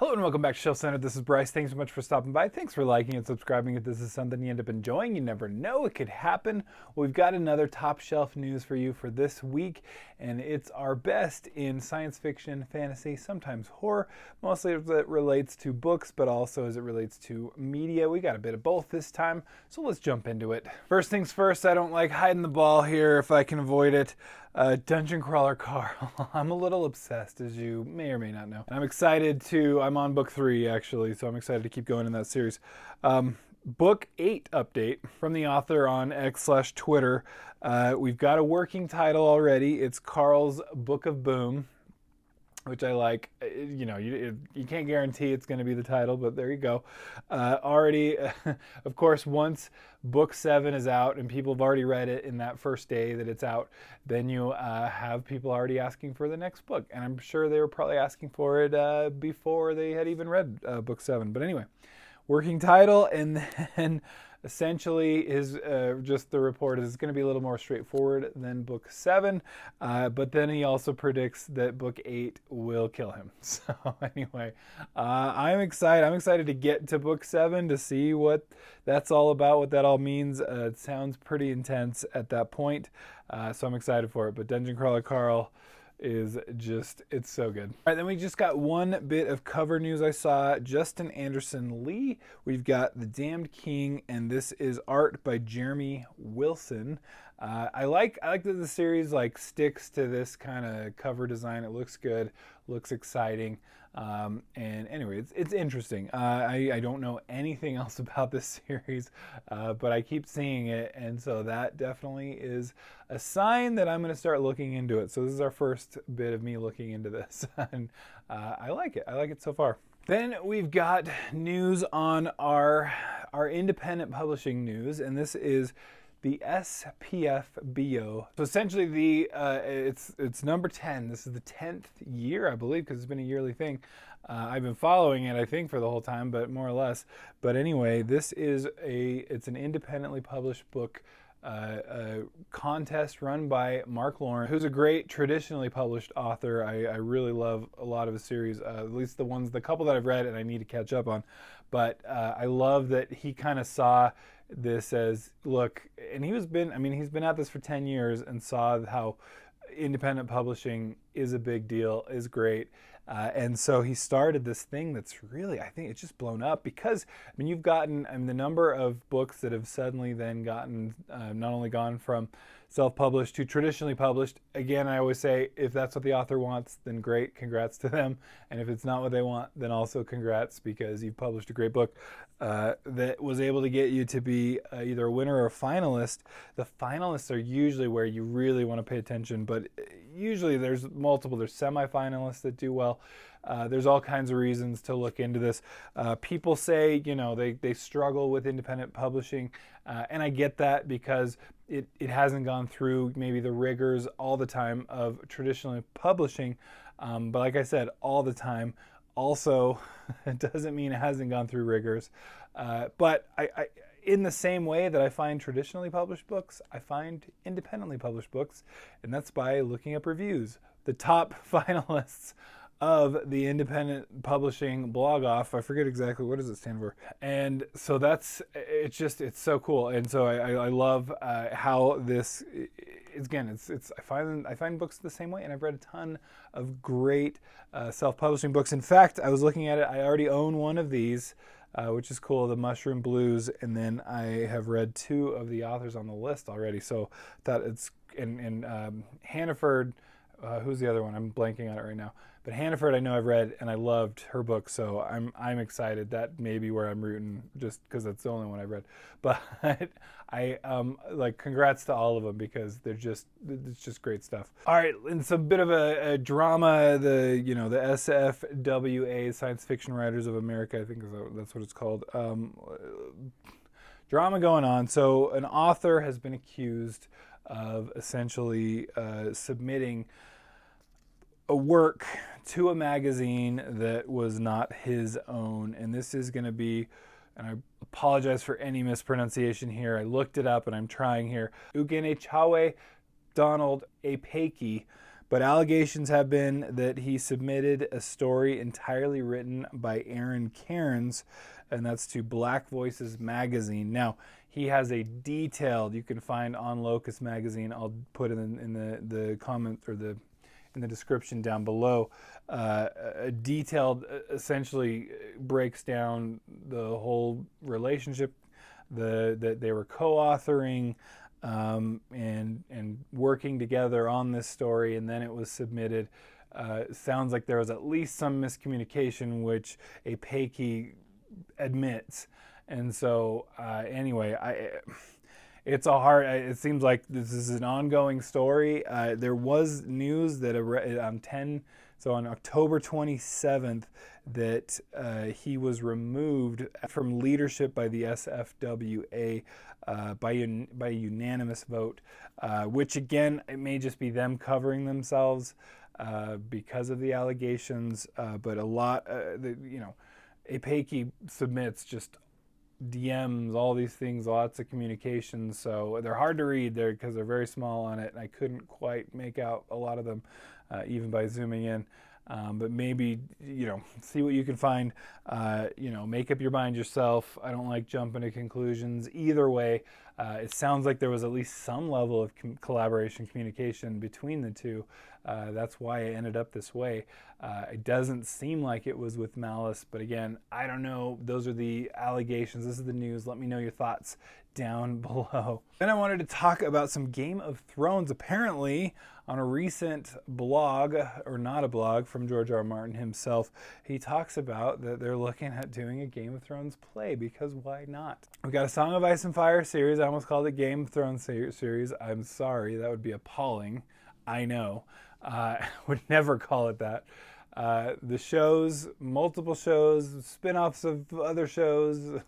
Hello and welcome back to Shelf Center. This is Bryce. Thanks so much for stopping by. Thanks for liking and subscribing. If this is something you end up enjoying, you never know, it could happen. We've got another top shelf news for you for this week, and it's our best in science fiction, fantasy, sometimes horror, mostly as it relates to books, but also as it relates to media. We got a bit of both this time, so let's jump into it. First things first, I don't like hiding the ball here if I can avoid it. Dungeon Crawler Carl. I'm a little obsessed, as you may or may not know. I'm excited I'm on book 3 actually, so I'm excited to keep going in that series. Book 8 update from the author on X/Twitter. We've got a working title already. It's Carl's Book of Boom, which I like. You can't guarantee it's going to be the title, but there you go. Already, of course, once book 7 is out and people have already read it in that first day that it's out, then you have people already asking for the next book. And I'm sure they were probably asking for it before they had even read book 7. But anyway, working title, and then essentially just the report is going to be a little more straightforward than book 7, but then he also predicts that book 8 will kill him. So anyway, I'm excited to get to book 7 to see what that's all about, what that all means. It sounds pretty intense at that point, so I'm excited for it. But Dungeon Crawler Carl is just, it's so good. All right, then we just got one bit of cover news I saw. Justin Anderson Lee. We've got The Damned King, and this is art by Jeremy Wilson. I like that the series sticks to this kind of cover design. It looks good, looks exciting, and anyway, it's interesting. I don't know anything else about this series, but I keep seeing it, and so that definitely is a sign that I'm going to start looking into it. So this is our first bit of me looking into this, and I like it. I like it so far. Then we've got news on our independent publishing news, and this is the SPF-BO. So essentially, it's number 10. This is the 10th year, I believe, because it's been a yearly thing. I've been following it, I think, for the whole time, but more or less. But anyway, this is it's an independently published book contest run by Mark Lawrence, who's a great traditionally published author. I really love a lot of his series, at least the couple that I've read and I need to catch up on. But I love that he kind of saw this as, look, and he's been at this for 10 years and saw how independent publishing is a big deal, is great. And so he started this thing that's really, I think it's just blown up because, you've gotten the number of books that have suddenly then gotten, not only gone from self-published to traditionally published. Again, I always say, if that's what the author wants, then great, congrats to them. And if it's not what they want, then also congrats, because you've published a great book that was able to get you to be either a winner or a finalist. The finalists are usually where you really want to pay attention, but usually there's semi-finalists that do well. There's all kinds of reasons to look into this. People say, they struggle with independent publishing, and I get that because it hasn't gone through maybe the rigors all the time of traditionally publishing. But like I said, all the time also it doesn't mean it hasn't gone through rigors. But I in the same way that I find traditionally published books, I find independently published books, and that's by looking up reviews. The top finalists of the independent publishing blog off, I forget exactly what does it stand for, and so it's so cool. And so I love how this again, I find books the same way, and I've read a ton of great self-publishing books. In fact, I was looking at it, I already own one of these, which is cool, The Mushroom Blues, and then I have read 2 of the authors on the list already. So that it's in Hannaford. Who's the other one? I'm blanking on it right now. But Hannaford, I know I've read, and I loved her book, so I'm excited. That may be where I'm rooting, just because that's the only one I've read. But I congrats to all of them, because it's just great stuff. All right, and some bit of a drama. The SFWA, Science Fiction Writers of America, I think that's what it's called. Drama going on. So an author has been accused of essentially submitting a work to a magazine that was not his own. And this is going to be, and I apologize for any mispronunciation here, I looked it up and I'm trying here, Ugenechawe Donald Apaki, But allegations have been that he submitted a story entirely written by Aaron Cairns, and that's to Black Voices magazine. Now, he has a detailed, you can find on Locust magazine, I'll put it in the comment or in the description down below, a detailed, essentially breaks down the whole relationship, that they were co-authoring, and working together on this story, and then it was submitted. Sounds like there was at least some miscommunication, which a Pakey admits. And so anyway, it's a hard, it seems like this is an ongoing story. There was news that on October 27th, that he was removed from leadership by the SFWA by a unanimous vote, which again, it may just be them covering themselves because of the allegations, but a lot, Apaki submits just DMs, all these things, lots of communications, so they're hard to read there because they're very small on it, and I couldn't quite make out a lot of them even by zooming in. But maybe, see what you can find, make up your mind yourself. I don't like jumping to conclusions. Either way, it sounds like there was at least some level of collaboration, communication between the two. That's why it ended up this way. It doesn't seem like it was with malice, but again, I don't know. Those are the allegations. This is the news. Let me know your thoughts down below. Then I wanted to talk about some Game of Thrones. Apparently, on a recent blog, or not a blog, from George R. R. Martin himself, he talks about that they're looking at doing a Game of Thrones play, because why not? We've got a Song of Ice and Fire series. I almost called it Game of Thrones series. I'm sorry, that would be appalling. I know. I would never call it that. The shows, multiple shows, spin-offs of other shows,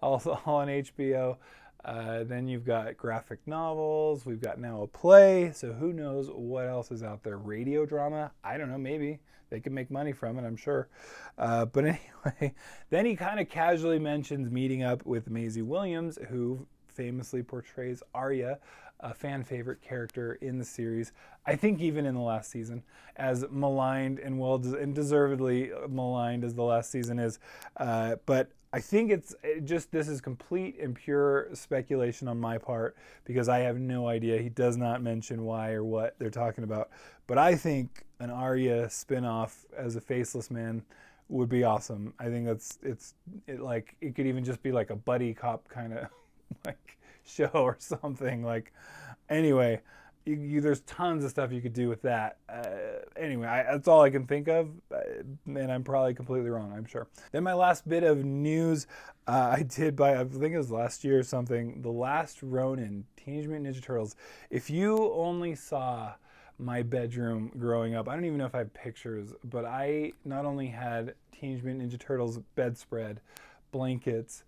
all on HBO. Then you've got graphic novels. We've got now a play. So who knows what else is out there? Radio drama? I don't know. Maybe they can make money from it, I'm sure. But anyway, then he kind of casually mentions meeting up with Maisie Williams, who famously portrays Arya, a fan favorite character in the series. I think even in the last season, as maligned and deservedly maligned as the last season is. But I think this is complete and pure speculation on my part, because I have no idea. He does not mention why or what they're talking about. But I think an Arya spinoff as a faceless man would be awesome. I think it could even just be like a buddy cop kind of like show or something. Like, anyway, there's tons of stuff you could do with that. Anyway, that's all I can think of, and I'm probably completely wrong, I'm sure. Then my last bit of news, I think it was last year or something, The Last Ronin, Teenage Mutant Ninja Turtles. If you only saw my bedroom growing up, I don't even know if I have pictures, but I not only had Teenage Mutant Ninja Turtles bedspread, blankets,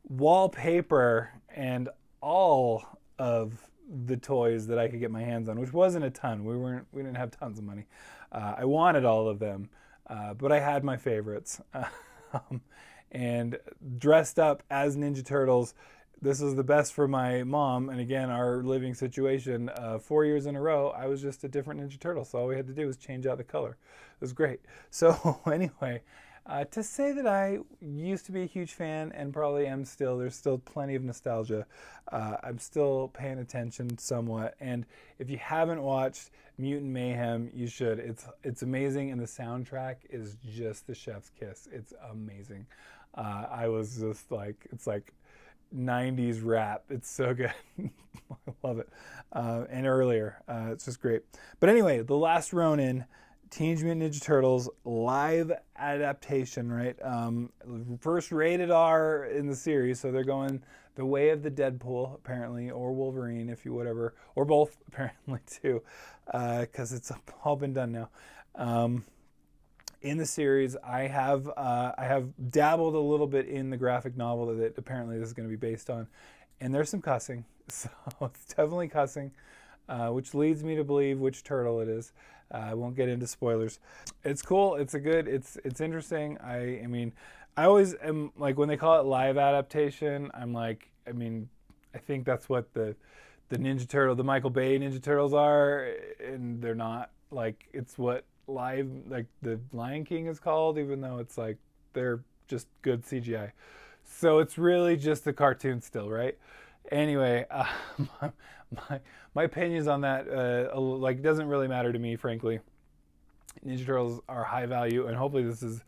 wallpaper, and all of the toys that I could get my hands on, which wasn't a ton. We didn't have tons of money. I wanted all of them, but I had my favorites. And dressed up as Ninja Turtles. This was the best for my mom, and again, our living situation, 4 years in a row, I was just a different Ninja Turtle, so all we had to do was change out the color. It was great. So anyway, to say that I used to be a huge fan, and probably am still, there's still plenty of nostalgia. I'm still paying attention somewhat, and if you haven't watched Mutant Mayhem, you should. It's amazing, and the soundtrack is just the chef's kiss. It's amazing. I was just like, it's like 90s rap. It's so good. I love it. And earlier, it's just great. But anyway, The Last Ronin, Teenage Mutant Ninja Turtles live adaptation, right? First rated R in the series, so they're going the way of the Deadpool, apparently, or Wolverine, if you whatever, or both, apparently, too, because it's all been done now. In the series, I have dabbled a little bit in the graphic novel that apparently this is going to be based on, and there's some cussing, so it's definitely cussing, which leads me to believe which turtle it is. I won't get into spoilers. It's cool. It's interesting. I mean, I always am like, when they call it live adaptation, I'm like, I mean, I think that's what the Ninja Turtle, the Michael Bay Ninja Turtles are, and they're not. like it's what live like the Lion King is called, even though it's like they're just good CGI. So it's really just a cartoon still, right? Anyway, my opinions on that like doesn't really matter to me, frankly. Ninja Turtles are high value, and hopefully this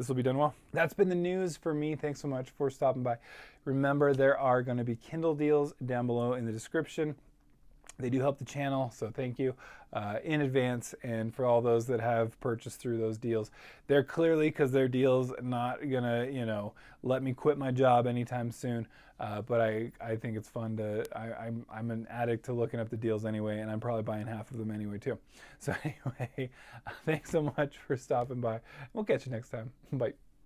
will be done well. That's been the news for me. Thanks so much for stopping by. Remember, there are going to be Kindle deals down below in the description. They do help the channel, so thank you in advance. And for all those that have purchased through those deals, they're clearly, because they're deals, not gonna, you know, let me quit my job anytime soon. But I think it's fun to. I'm an addict to looking up the deals anyway, and I'm probably buying half of them anyway too. So anyway, thanks so much for stopping by. We'll catch you next time. Bye.